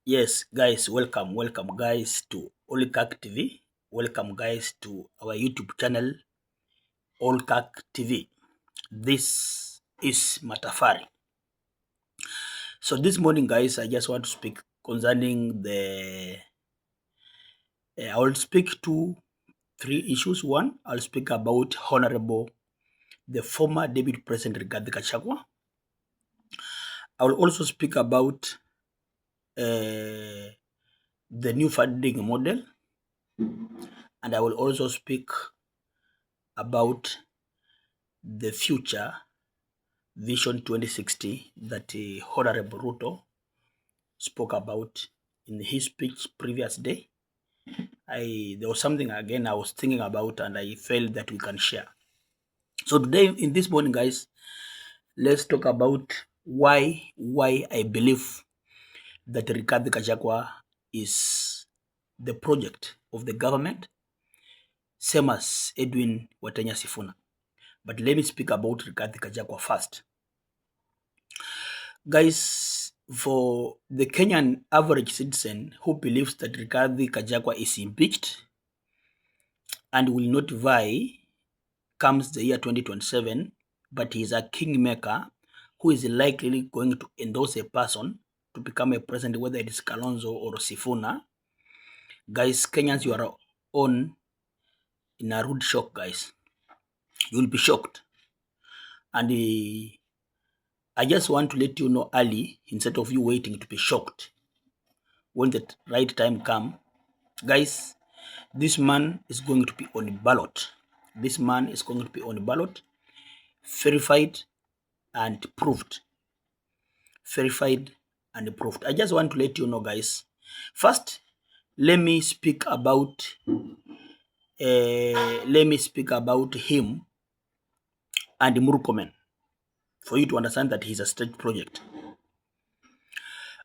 Yes, guys, welcome, guys, to Olkak TV. Welcome, guys, to our YouTube channel, Olkak TV. This is Matafari. So this morning, guys, I just want to speak concerning I will speak to three issues. One, I'll speak about Honorable, the former Deputy President Rigathi Gachagua. I will also speak about the new funding model, and I will also speak about the future Vision 2060 that Honorable Ruto spoke about in his speech previous day. There was something again I was thinking about, and I felt that we can share. So today, in this morning, guys, let's talk about why I believe that Rigathi Gachagua is the project of the government, same as Edwin Watenya Sifuna. But let me speak about Rigathi Gachagua first. Guys, for the Kenyan average citizen who believes that Rigathi Gachagua is impeached and will not vie comes the year 2027, but he is a kingmaker who is likely going to endorse a person to become a president, whether it is Kalonzo or Sifuna. Guys, Kenyans, you are on in a rude shock, guys. You will be shocked. And I just want to let you know early, instead of you waiting to be shocked. When the right time comes, guys, this man is going to be on ballot. This man is going to be on ballot, verified and proved. Verified and proved. I just want to let you know, guys. First, let me speak about him and Murkomen for you to understand that he's a state project.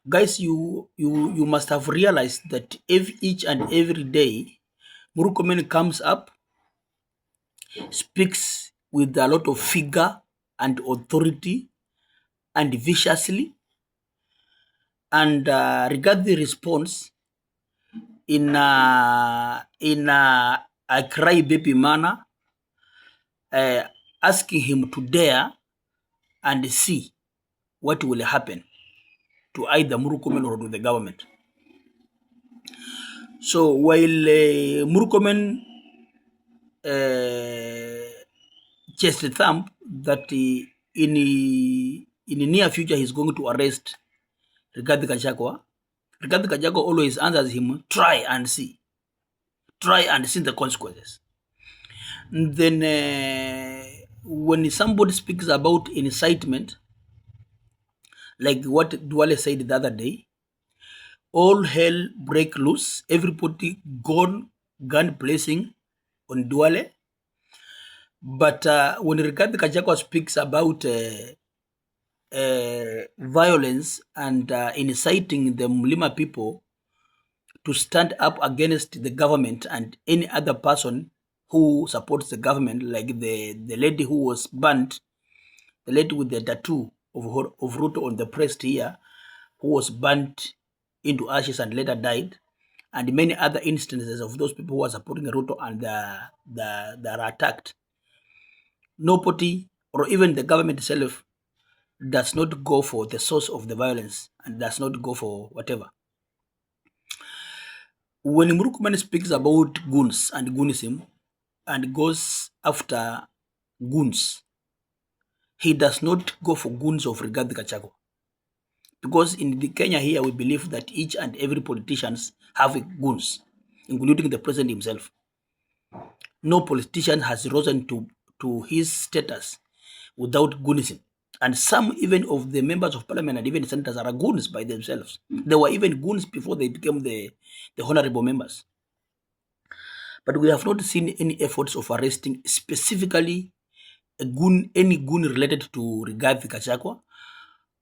Guys, you must have realized that each and every day Murkomen comes up, speaks with a lot of figure and authority and viciously, and Rigathi response in a cry baby manner, asking him to dare and see what will happen to either Murkomen or to the government. So while Murkomen chest thump that in the near future he's going to arrest Rigathi Gachagua, Rigathi Gachagua always answers him, try and see. Try and see the consequences. And then when somebody speaks about incitement, like what Duale said the other day, all hell break loose, everybody gun blazing on Duale. But when Rigathi Gachagua speaks about violence and inciting the Mlima people to stand up against the government and any other person who supports the government, like the lady who was burnt, the lady with the tattoo of Ruto on the breast here, who was burnt into ashes and later died, and many other instances of those people who are supporting Ruto and they are attacked. Nobody, or even the government itself, does not go for the source of the violence and does not go for whatever. When Murkomen speaks about goons and goonism and goes after goons, he does not go for goons of Rigathi Gachagua. Because in the Kenya here, we believe that each and every politicians have goons, including the president himself. No politician has risen to his status without goonism. And some even of the members of parliament and even the senators are goons by themselves. They were even goons before they became the honorable members. But we have not seen any efforts of arresting specifically any goon related to Rigathi Gachagua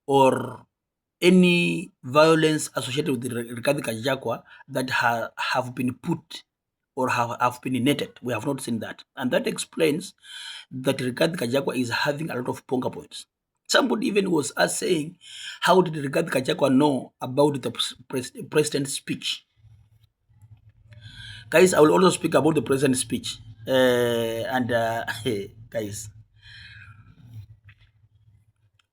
or any violence associated with Rigathi Gachagua that have been put or have been netted. We have not seen that. And that explains that Rigathi Gachagua is having a lot of ponga points. Somebody even was us saying, how did Rigathi Gachagua know about the president's speech? Guys, I will also speak about the president's speech. Guys,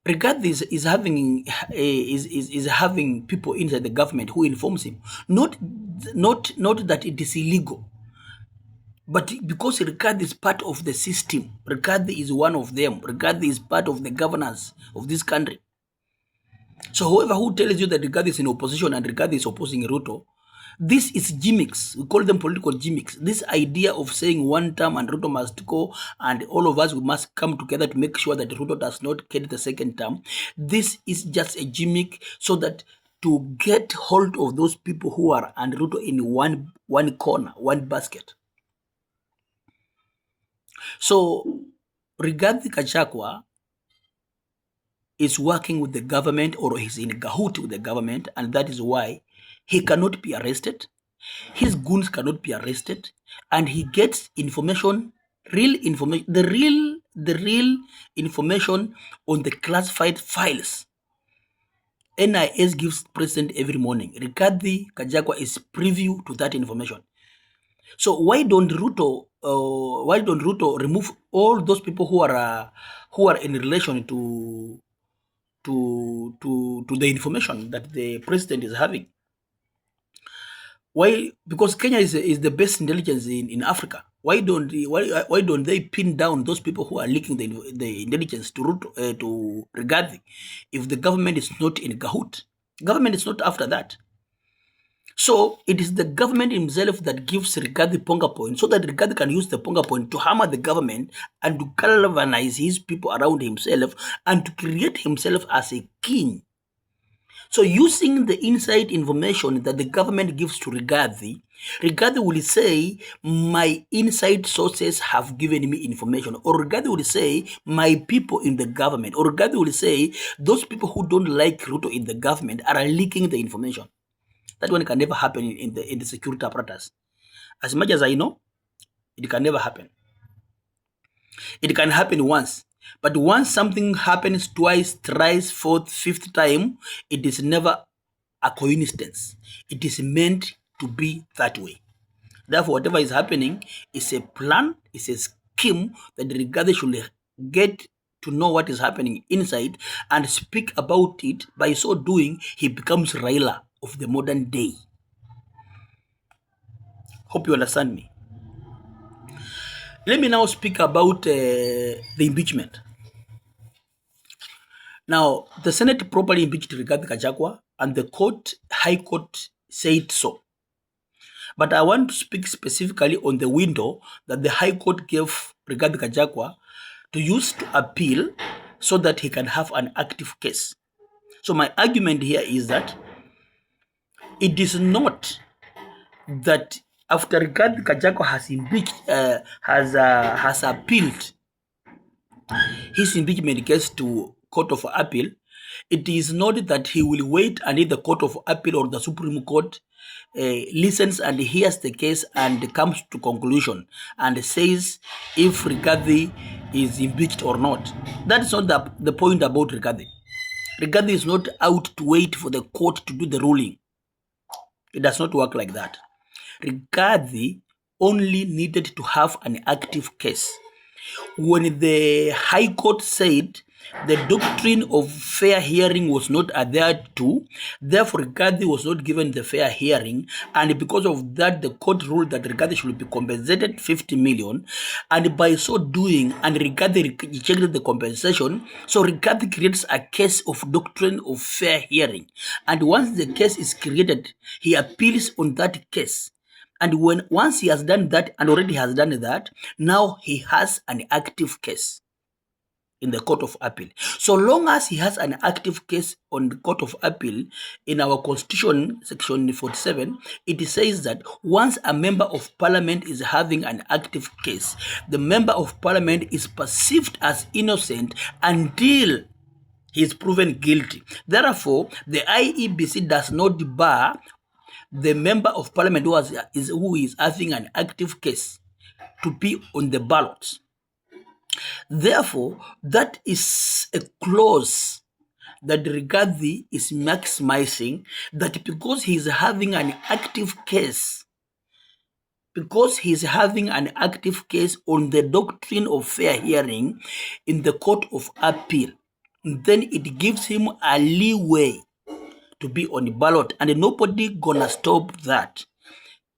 Rigathi is having is having people inside the government who informs him. Not that it is illegal, but because Rigathi is part of the system. Rigathi is one of them. Rigathi is part of the governance of this country. So whoever who tells you that Rigathi is in opposition and Rigathi is opposing Ruto, this is gimmicks. We call them political gimmicks. This idea of saying one term and Ruto must go and all of us we must come together to make sure that Ruto does not get the second term. This is just a gimmick so that to get hold of those people who are and Ruto in one corner, one basket. So Rigathi Gachagua is working with the government or he's in cahoot with the government, and that is why he cannot be arrested. His goons cannot be arrested, and he gets information, real information, the real information on the classified files. NIS gives president every morning. Rigathi Gachagua is preview to that information. So why don't Ruto remove all those people who are in relation to the information that the president is having? Why? Because Kenya is the best intelligence in Africa. Why don't they pin down those people who are leaking the intelligence to Ruto, to Rigathi, if the government is not in cahoot? Government is not after that. So it is the government himself that gives Rigathi Ponga point so that Rigathi can use the Ponga point to hammer the government and to galvanize his people around himself and to create himself as a king. So using the inside information that the government gives to Rigathi, Rigathi will say, my inside sources have given me information. Or Rigathi will say, my people in the government. Or Rigathi will say, those people who don't like Ruto in the government are leaking the information. That one can never happen in the security apparatus. As much as I know, it can never happen. It can happen once. But once something happens twice, thrice, fourth, fifth time, it is never a coincidence. It is meant to be that way. Therefore, whatever is happening is a plan, is a scheme that Rigathi should get to know what is happening inside and speak about it. By so doing, he becomes Raila of the modern day. Hope you understand me. Let me now speak about the impeachment. Now, the Senate properly impeached Rigathi Gachagua and the High Court said so. But I want to speak specifically on the window that the High Court gave Rigathi Gachagua to use to appeal so that he can have an active case. So my argument here is that it is not that after Rigathi Gachagua has impeached, has appealed his impeachment case to Court of Appeal, it is not that he will wait until the Court of Appeal or the Supreme Court listens and hears the case and comes to conclusion and says if Rigathi is impeached or not. That is not the point about Rigathi. Rigathi is not out to wait for the court to do the ruling. It does not work like that. Rigathi only needed to have an active case. When the High Court said the doctrine of fair hearing was not adhered to, therefore Rigathi was not given the fair hearing, and because of that the court ruled that Rigathi should be compensated 50 million, and by so doing, and Rigathi rejected the compensation, so Rigathi creates a case of doctrine of fair hearing, and once the case is created, he appeals on that case. And once he has done that, and already has done that, now he has an active case in the Court of Appeal. So long as he has an active case on the Court of Appeal, in our Constitution, Section 47, it says that once a member of Parliament is having an active case, the member of Parliament is perceived as innocent until he is proven guilty. Therefore, the IEBC does not bar the member of Parliament who is having an active case to be on the ballot. Therefore, that is a clause that Rigathi is maximizing, that because he's having an active case, on the doctrine of fair hearing in the Court of Appeal, then it gives him a leeway to be on the ballot, and nobody gonna stop that.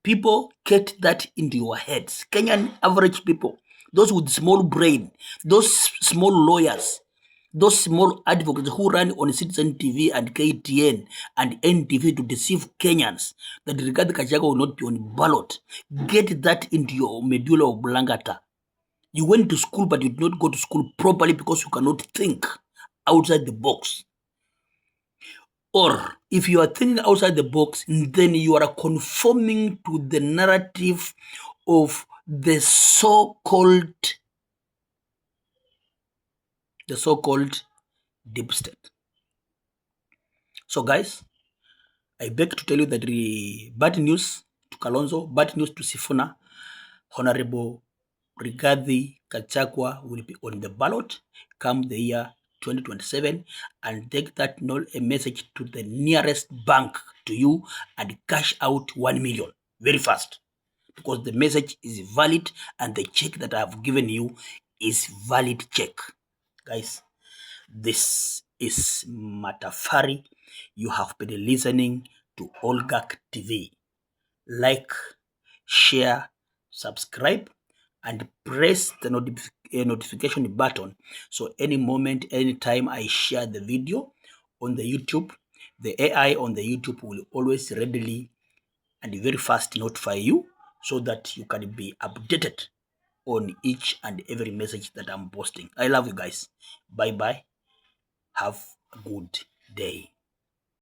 People get that into your heads. Kenyan average people, those with small brain, those small lawyers, those small advocates who run on Citizen TV and KTN and NTV to deceive Kenyans that Rigathi Gachagua will not be on ballot. Get that into your medulla oblongata. You went to school, but you did not go to school properly because you cannot think outside the box. Or if you are thinking outside the box, then you are conforming to the narrative of the so-called deep state. So guys, I beg to tell you that bad news to Kalonzo, bad news to Sifuna, Honorable Rigathi Gachagua will be on the ballot come the year 2027, and take that a message to the nearest bank to you and cash out 1 million very fast, because the message is valid and the check that I have given you is valid check. Guys, this is Matafari. You have been listening to Olgak TV. Like, share, subscribe, and press the notification button, so any moment, anytime I share the video on the YouTube, the AI on the YouTube will always readily and very fast notify you, so that you can be updated on each and every message that I'm posting. I love you guys. Bye bye. Have a good day.